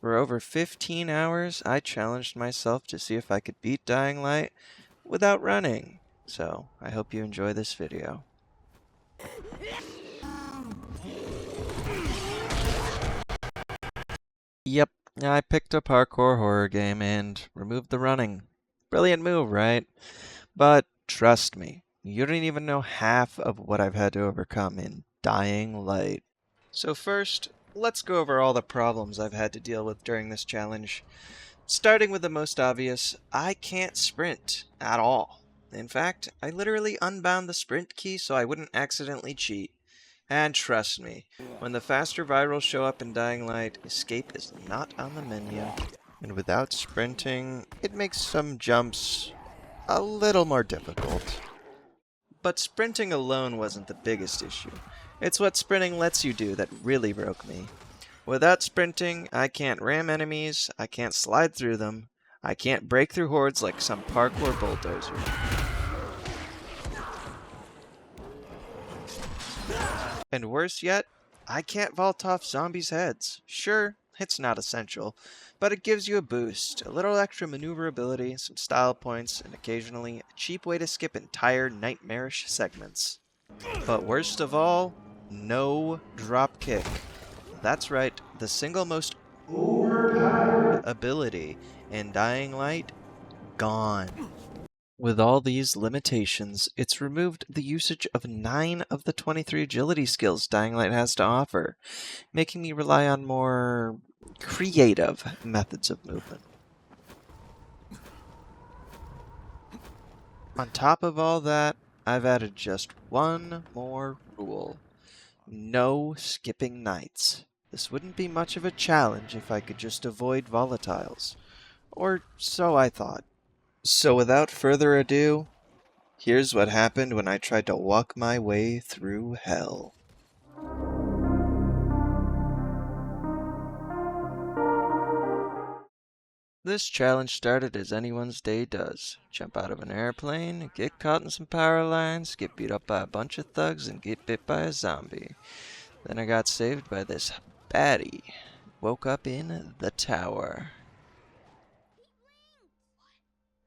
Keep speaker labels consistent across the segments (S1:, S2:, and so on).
S1: For over 15 hours, I challenged myself to see if I could beat Dying Light without running. So, I hope you enjoy this video. Yep, I picked a parkour horror game and removed the running. Brilliant move, right? But trust me, you don't even know half of what I've had to overcome in Dying Light. So first, let's go over all the problems I've had to deal with during this challenge. Starting with the most obvious, I can't sprint at all. In fact, I literally unbound the sprint key so I wouldn't accidentally cheat. And trust me, when the faster virals show up in Dying Light, escape is not on the menu. And without sprinting, it makes some jumps a little more difficult. But sprinting alone wasn't the biggest issue. It's what sprinting lets you do that really broke me. Without sprinting, I can't ram enemies, I can't slide through them, I can't break through hordes like some parkour bulldozer. And worse yet, I can't vault off zombies' heads. Sure, it's not essential, but it gives you a boost, a little extra maneuverability, some style points, and occasionally a cheap way to skip entire nightmarish segments. But worst of all, no drop kick. That's right, the single most overpowered ability in Dying Light, gone. With all these limitations, it's removed the usage of 9 of the 23 agility skills Dying Light has to offer, making me rely on more creative methods of movement. On top of all that, I've added just one more rule. No skipping nights. This wouldn't be much of a challenge if I could just avoid volatiles. Or so I thought. So without further ado, here's what happened when I tried to walk my way through hell. This challenge started as anyone's day does. Jump out of an airplane, get caught in some power lines, get beat up by a bunch of thugs, and get bit by a zombie. Then I got saved by this baddie. Woke up in the tower.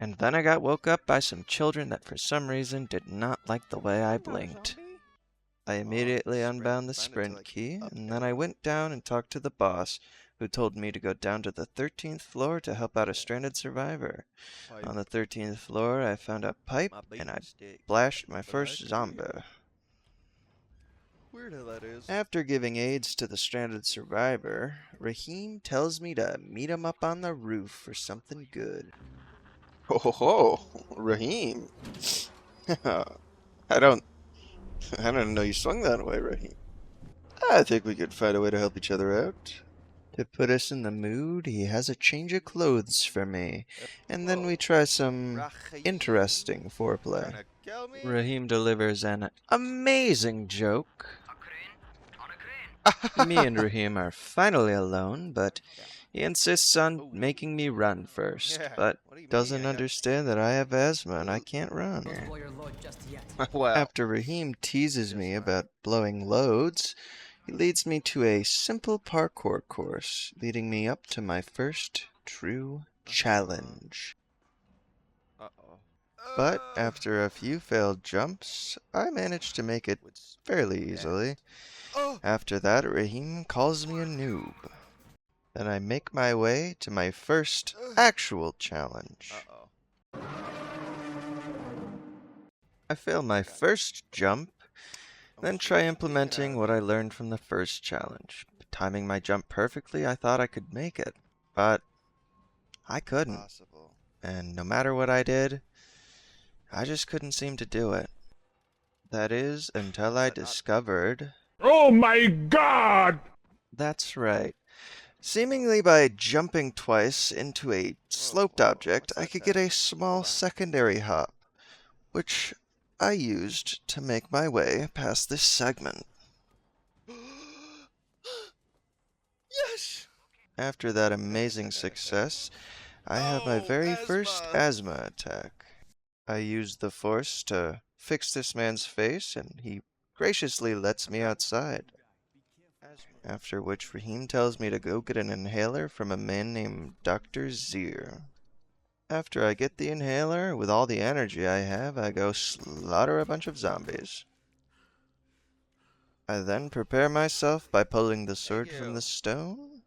S1: And then I got woke up by some children that for some reason did not like the way I blinked. I immediately unbound the sprint key, and then I went down and talked to the boss, who told me to go down to the 13th floor to help out a stranded survivor. On the 13th floor, I found a pipe, and I splashed my first zombie.
S2: Weird how that is.
S1: After giving aids to the stranded survivor, Rahim tells me to meet him up on the roof for something good.
S2: Oh, Raheem. I don't know you swung that way, Raheem. I think we could find a way to help each other out.
S1: To put us in the mood, he has a change of clothes for me, and then we try some interesting foreplay. Rahim delivers an amazing joke. Me and Rahim are finally alone, but he insists on making me run first, but doesn't understand that I have asthma and I can't run.
S2: Wow.
S1: After Rahim teases me about blowing loads, he leads me to a simple parkour course, leading me up to my first true challenge. But after a few failed jumps, I managed to make it fairly easily. After that, Rahim calls me a noob. Then I make my way to my first actual challenge. I fail my first jump, then try implementing what I learned from the first challenge. Timing my jump perfectly, I thought I could make it, but I couldn't. And no matter what I did, I just couldn't seem to do it. That is, until I discovered...
S3: Oh my God!
S1: That's right. Seemingly by jumping twice into a sloped object, I could get a small secondary hop, which I used to make my way past this segment.
S2: Yes!
S1: After that amazing success, I have my very first asthma attack. I used the force to fix this man's face, and he graciously lets me outside.
S2: after which Raheem tells me to go get an inhaler from a man named Dr. Zier. After I get the inhaler, with all the energy I have, I go slaughter a bunch of zombies. I then prepare myself by pulling the sword from the stone.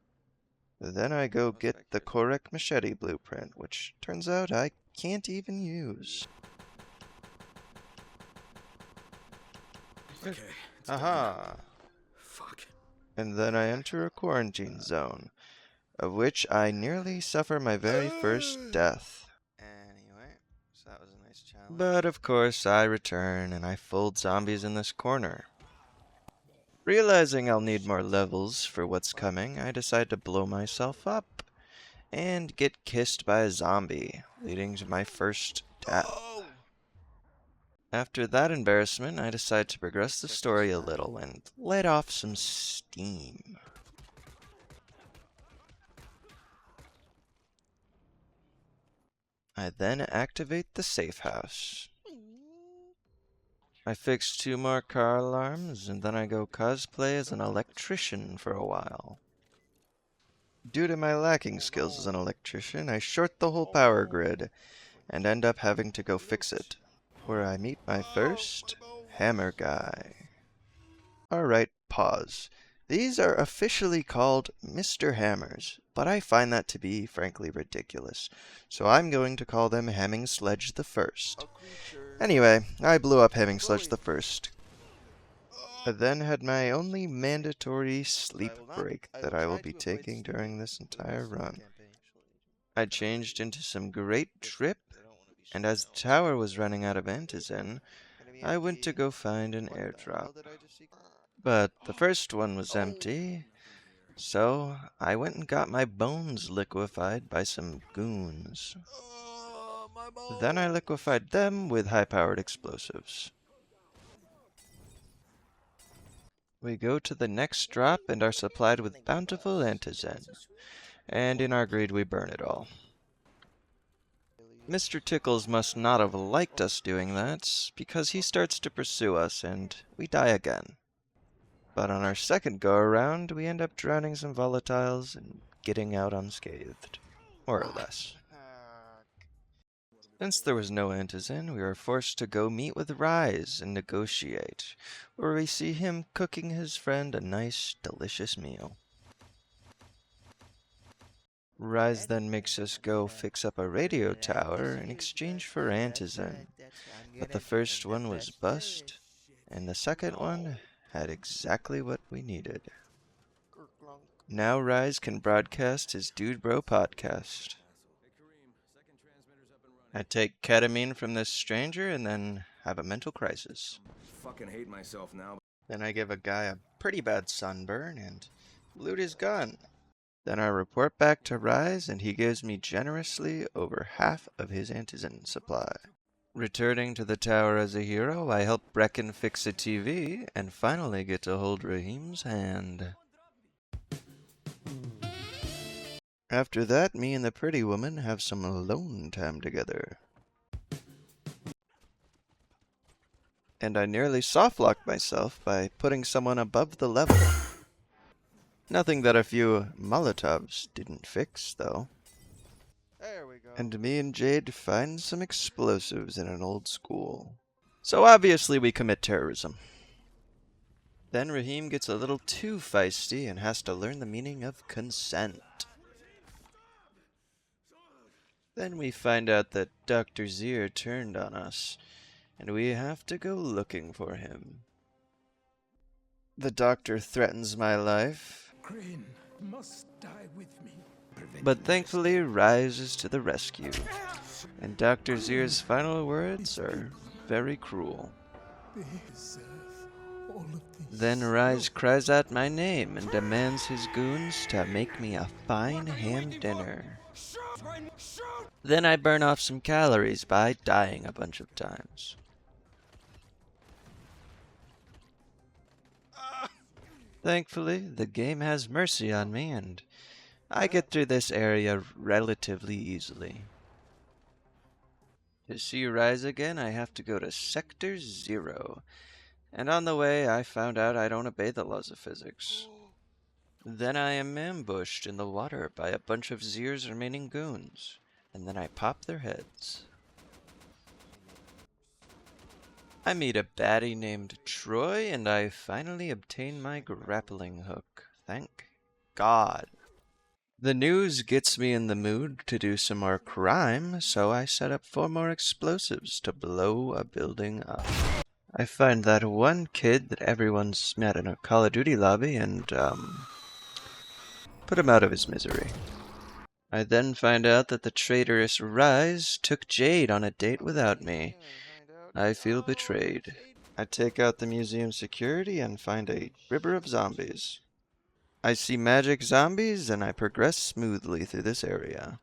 S2: Then I go get the Korek machete blueprint, which turns out I can't even use.
S4: Okay.
S2: Aha!
S4: Fuck.
S2: And then I enter a quarantine zone, of which I nearly suffer my very first death. Anyway, so that was a nice challenge. But of course, I return and I fold zombies in this corner. Realizing I'll need more levels for what's coming, I decide to blow myself up and get kissed by a zombie, leading to my first death. After that embarrassment, I decide to progress the story a little and let off some steam. I then activate the safe house. I fix 2 more car alarms, and then I go cosplay as an electrician for a while. Due to my lacking skills as an electrician, I short the whole power grid, and end up having to go fix it, where I meet my first hammer guy. Alright, pause. These are officially called Mr. Hammers, but I find that to be frankly ridiculous, so I'm going to call them Hamming Sledge the First. Anyway, I blew up Hamming Sledge the First. I then had my only mandatory sleep break that I will be taking during this entire run. I changed into some great drip, and as the tower was running out of antizin, I went to go find an airdrop. But the first one was empty, so I went and got my bones liquefied by some goons. Then I liquefied them with high-powered explosives. We go to the next drop and are supplied with bountiful antizin, and in our greed we burn it all. Mr. Tickles must not have liked us doing that, because he starts to pursue us and we die again. But on our second go-around, we end up drowning some volatiles and getting out unscathed. More or less. Since there was no antizin, we were forced to go meet with Rise and negotiate, where we see him cooking his friend a nice, delicious meal. Rise then makes us go fix up a radio tower in exchange for antizin, but the first one was bust, and the second one had exactly what we needed. Now Rise can broadcast his Dude Bro podcast. I take ketamine from this stranger and then have a mental crisis.
S4: Fucking hate myself now.
S2: Then I give a guy a pretty bad sunburn and loot his gun. Then I report back to Rise and he gives me generously over half of his antizin supply. Returning to the tower as a hero, I help Brecken fix a TV and finally get to hold Raheem's hand. After that, me and the pretty woman have some alone time together. And I nearly softlocked myself by putting someone above the level. Nothing that a few Molotovs didn't fix, though. There we go. And me and Jade find some explosives in an old school. So obviously we commit terrorism. Then Raheem gets a little too feisty and has to learn the meaning of consent. Then we find out that Dr. Zier turned on us, and we have to go looking for him. The doctor threatens my life,
S3: Crane must die with me.
S2: but thankfully rises to the rescue, and Dr. Zier's final words are very cruel.
S3: They deserve all of this.
S2: Then Rise cries out my name and demands his goons to make me a fine ham dinner. Then I burn off some calories by dying a bunch of times. Thankfully, the game has mercy on me and I get through this area relatively easily. To see Rise again, I have to go to Sector 0. And on the way, I found out I don't obey the laws of physics.
S1: Then I am ambushed in the water by a bunch of Zir's remaining goons, and then I pop their heads. I meet a baddie named Troy, and I finally obtain my grappling hook. Thank God. The news gets me in the mood to do some more crime, so I set up 4 more explosives to blow a building up. I find that one kid that everyone's met in a Call of Duty lobby and, put him out of his misery. I then find out that the traitorous Rise took Jade on a date without me. I feel betrayed. I take out the museum security and find a river of zombies. I see magic zombies and I progress smoothly through this area.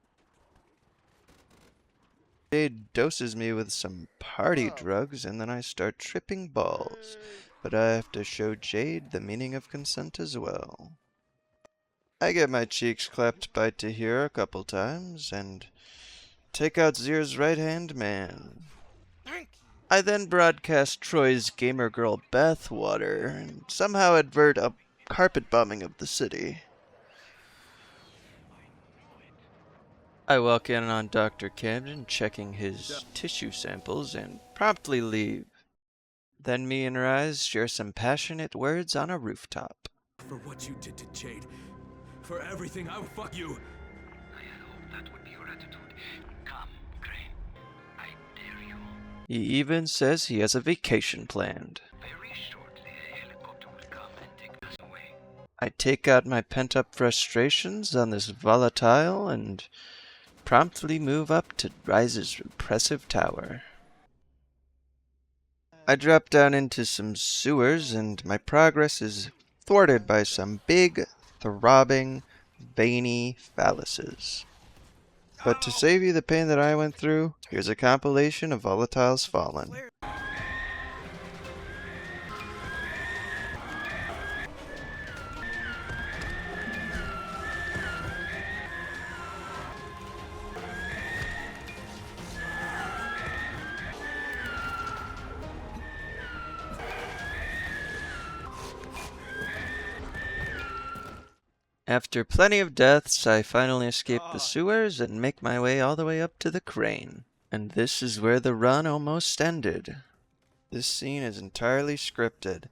S1: Jade doses me with some party drugs and then I start tripping balls. But I have to show Jade the meaning of consent as well. I get my cheeks clapped by Tahir a couple times and take out Zir's right-hand man. I then broadcast Troy's gamer girl bathwater and somehow advert a carpet bombing of the city. I walk in on Dr. Camden checking his tissue samples and promptly leave. Then me and Rise share some passionate words on a rooftop.
S4: For what you did to Jade. For everything, I will fuck you.
S5: I had hoped that would be your attitude. Come, Crane. I dare you.
S1: He even says he has a vacation planned.
S5: Very shortly, a helicopter will come and take us away.
S1: I take out my pent-up frustrations on this volatile and promptly move up to Rise's impressive tower. I drop down into some sewers and my progress is thwarted by some big, throbbing, veiny phalluses. But to save you the pain that I went through, here's a compilation of Volatiles Fallen. After plenty of deaths, I finally escape the sewers and make my way all the way up to the crane. And this is where the run almost ended. This scene is entirely scripted.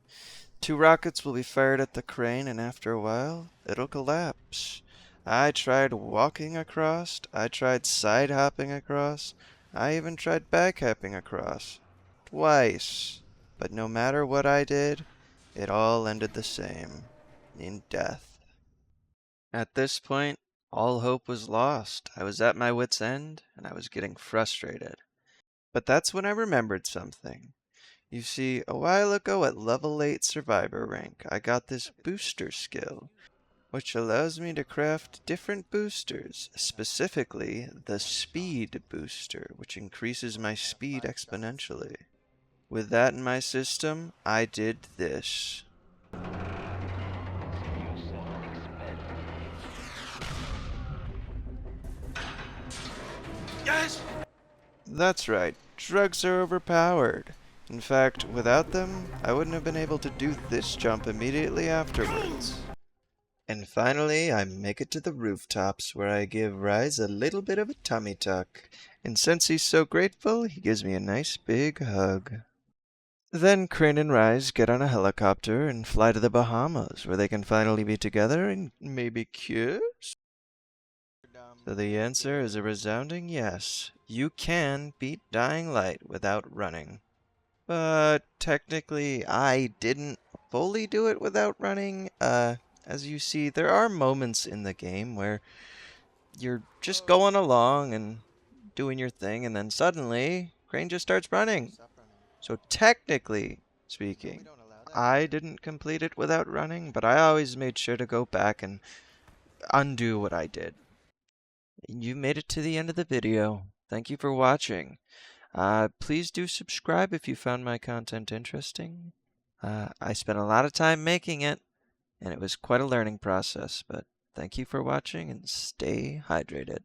S1: 2 rockets will be fired at the crane and after a while, it'll collapse. I tried walking across, I tried side hopping across, I even tried back hopping across. Twice. But no matter what I did, it all ended the same. In death. At this point, all hope was lost. I was at my wit's end, and I was getting frustrated. But that's when I remembered something. You see, a while ago at level 8 survivor rank, I got this booster skill, which allows me to craft different boosters, specifically the speed booster, which increases my speed exponentially. With that in my system, I did this.
S4: Yes!
S1: That's right, drugs are overpowered. In fact, without them, I wouldn't have been able to do this jump immediately afterwards. And finally, I make it to the rooftops where I give Rise a little bit of a tummy tuck. And since he's so grateful, he gives me a nice big hug. Then Crane and Rise get on a helicopter and fly to the Bahamas where they can finally be together and maybe kiss? So the answer is a resounding yes. You can beat Dying Light without running. But technically, I didn't fully do it without running. As you see, there are moments in the game where you're just going along and doing your thing, and then suddenly, Crane just starts running. So technically speaking, I didn't complete it without running, but I always made sure to go back and undo what I did. You made it to the end of the video. Thank you for watching. Please do subscribe if you found my content interesting. I spent a lot of time making it, and it was quite a learning process, but thank you for watching and stay hydrated.